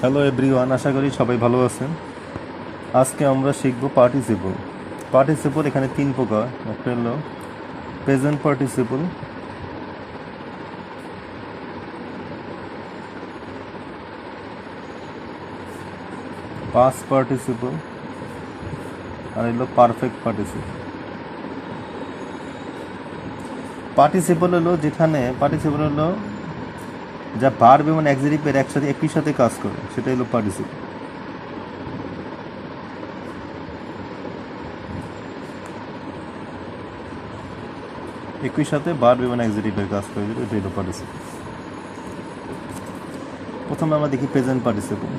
Hello everyone, আশা করি সবাই ভালো আছেন। আজকে আমরা শিখব পার্টিসিপল। পার্টিসিপল এখানে তিন প্রকার। একটা হলো প্রেজেন্ট পার্টিসিপল, পাস্ট পার্টিসিপল, আর হলো পারফেক্ট পার্টিসিপল। পার্টিসিপল হলো যা ভার্ব এবং অ্যাডজেক্টিভের একসাথে একই সাথে কাজ করে, সেটা হলো পার্টিসিপল। একই সাথে ভার্ব এবং অ্যাডজেক্টিভের কাজ করে, এটা হলো পার্টিসিপল। প্রথমে আমরা দেখি প্রেজেন্ট পার্টিসিপল।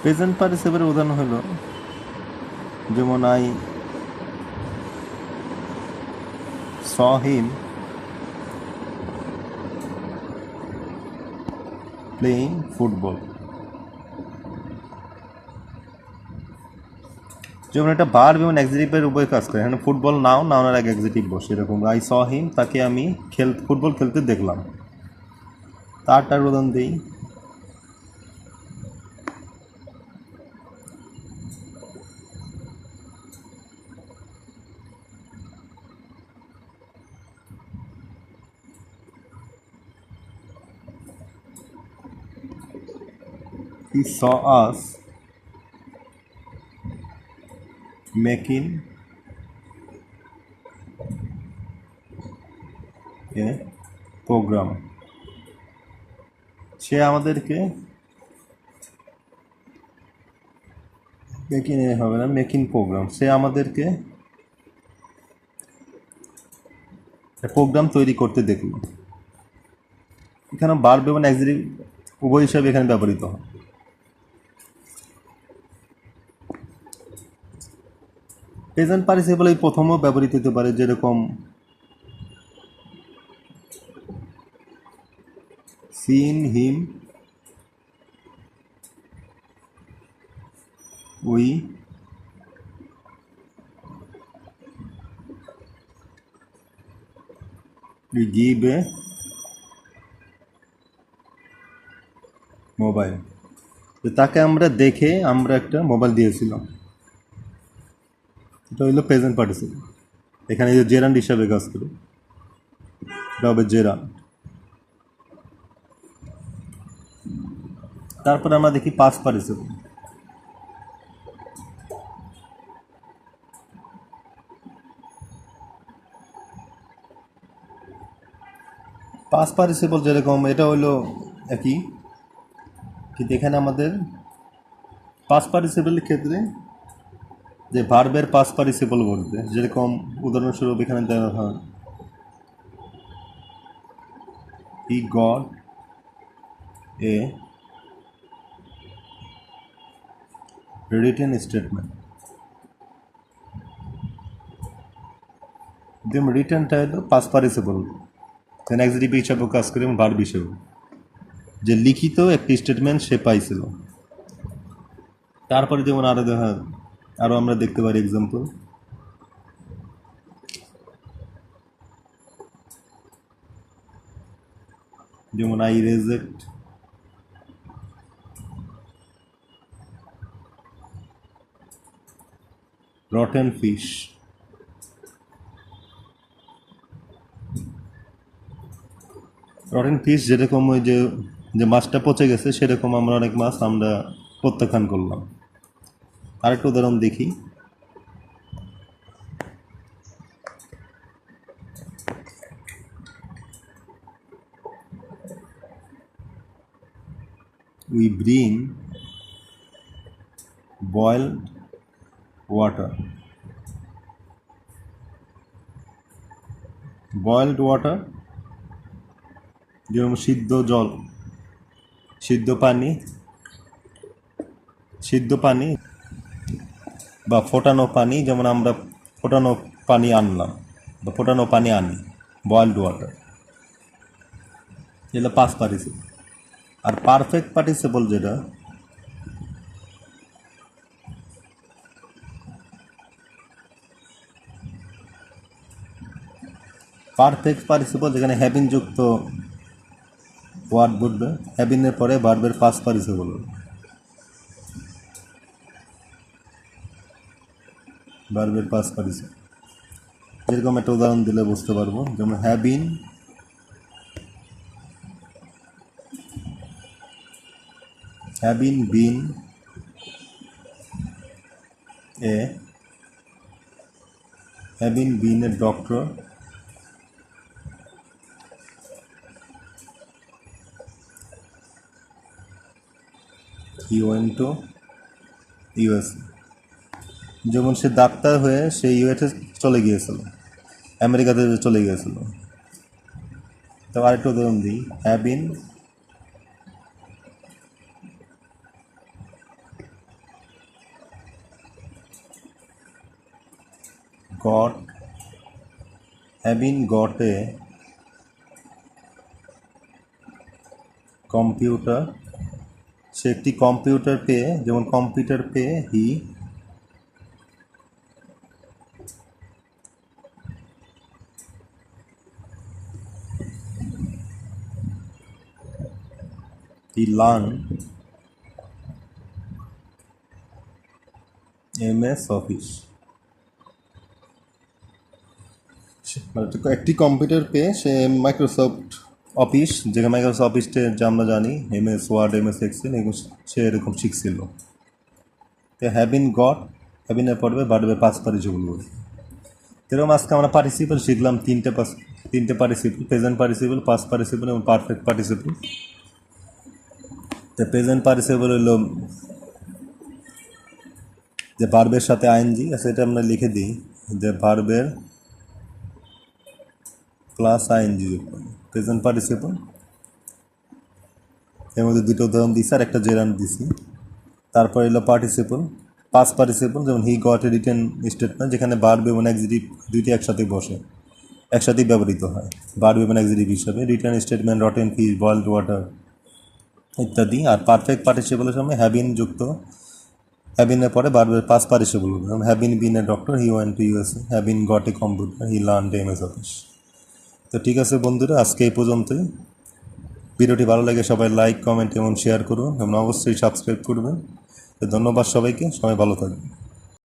প্রেজেন্ট পার্টিসিপলের উদাহরণ হলো যেমন I saw him playing football. যেমন একটা ভার্ব এবং অ্যাডজেক্টিভের উভয় কাজ করে। এখানে ফুটবল নাউনের আগে অ্যাডজেক্টিভ বসে, এরকম আই স হিম, তাকে আমি ফুটবল খেলতে দেখলাম। তারটার উদাহরণ দিই। He saw us making a program. সে আমাদেরকে মেকিং প্রোগ্রাম, সে আমাদেরকে প্রোগ্রাম তৈরি করতে দেখল। এখানে ভার্ব এবং অ্যাডজেক্টিভ উভয় হিসাবে এখানে ব্যবহৃত হয়। প্রেজেন্ট পার্টিসিপল এই প্রথমও ব্যবহৃত হতে পারে, যেরকম seen him, we give a mobile. তাকে আমরা দেখে আমরা একটা মোবাইল দিয়েছিলাম, এটা হইলো প্রেজেন্ট পার্টিসিপল। এখানে যে জেরান্ড হিসাবে কাজ করে, এটা হবে জেরান্ড। তারপরে আমরা দেখি পাস্ট পার্টিসিপল। পাস্ট পার্টিসিপল যেরকম, এটা হইলো একই, কিন্তু এখানে আমাদের পাস্ট পার্টিসিপলের ক্ষেত্রে যে ভার্বের পাস্ট পার্টিসিপল বলবে, যেরকম উদাহরণস্বরূপ এখানে দেওয়া হয় he got a written statement. যেমন রিটার্নটা হলো পাস্ট পার্টিসিপল, অ্যাডজেক্টিভ হিসাবে কাজ করে এবং ভার্ব হিসেবে, যে লিখিত একটি স্টেটমেন্ট সে পাইছিল। তারপরে যেমন আরও আমরা দেখতে পারি এক্সাম্পল, যেমন I reject rotten fish. Rotten fish যেরকম ওই যে মাছটা পচে গেছে, সেরকম আমরা অনেক মাছ আমরা প্রত্যাখ্যান করলাম। আরেকটা উদাহরণ দেখি, we bring boiled water. Boiled water যেমন সিদ্ধ জল, সিদ্ধ পানি বা ফোটানো পানি, যেমন আমরা ফোটানো পানি আনলাম বা ফোটানো পানি আনি, বয়েলড ওয়াটার। এগুলো পাস্ট পার্টিসিপল। আর পারফেক্ট পার্টিসিপল যেটা, পারফেক্ট পার্টিসিপল যেখানে হ্যাবিন যুক্ত ওয়ার্ড বলবে, হ্যাবিনের পরে ভার্বের পাস্ট পার্টিসিপল হবে, ভার্বের পাস্ট পার্টিসিপল। যেরকম একটা উদাহরণ দিলে বুঝতে পারবো, যেমন হ্যাবিন been a doctor he went to USA. যেমন সে ডাক্তার হয়ে সে ইউএসএ চলে গিয়েছিল, আমেরিকাতে চলে গিয়েছিল। তো আরেকটা উদাহরণ দিই, হ্যাবিন গট এ কম্পিউটার, সে একটি কম্পিউটার পেয়ে, যেমন কম্পিউটার পেয়ে হি লার্ন MS অফিস। একটি কম্পিউটার পেয়ে সে মাইক্রোসফট অফিস, যেখানে মাইক্রোসফট অফিসটা যা আমরা জানি MS ওয়ার্ড, MS এক্সেল, এগুলো সে এরকম শিখছিল। তো হ্যাবিনের পড়বে ভার্বের পাস্ট পার্টিসিপল বলবে। এরকম আজকে আমরা পার্টিসিপল শিখলাম তিনটে participle, present participle, past participle এবং পারফেক্ট পার্টিসিপল। তো প্রেজেন্ট পার্টিসিপল হলো যে ভার্বের সাথে আইএনজি আছে, এটা আমরা লিখে দিই যে ভার্বের প্লাস আইএনজি যুক্ত প্রেজেন্ট পার্টিসিপল। এর মধ্যে দুটো উদাহরণ দিচ্ছি আর একটা জেরান দিছি। তারপর এলো পার্টিসিপল, পাস্ট পার্টিসিপল, যেমন he got a written statement, যেখানে ভার্ব এবং এক্সিটিভ দুইটি একসাথেই ব্যবহৃত হয় ভার্ব এবং এক্সিটিভ হিসাবে। Written statement, rotten fish, boiled water ইত্যাদি। আর পারফেক্ট পার্টিসিপলের সময় হ্যাবিন যুক্ত, হ্যাবিনের পরে ভার্বের পাস্ট পার্টিসিপল হবে, যেমন হ্যাবিন been a doctor he went to USA, হ্যাবিন got a computer he learned MS office. তো ঠিক আছে বন্ধুরা, আজকে এই পর্যন্তই। ভিডিওটি ভালো লাগে সবাই লাইক, কমেন্ট এবং শেয়ার করুন এবং অবশ্যই সাবস্ক্রাইব করবেন। তো ধন্যবাদ সবাইকে, সবাই ভালো থাকবেন।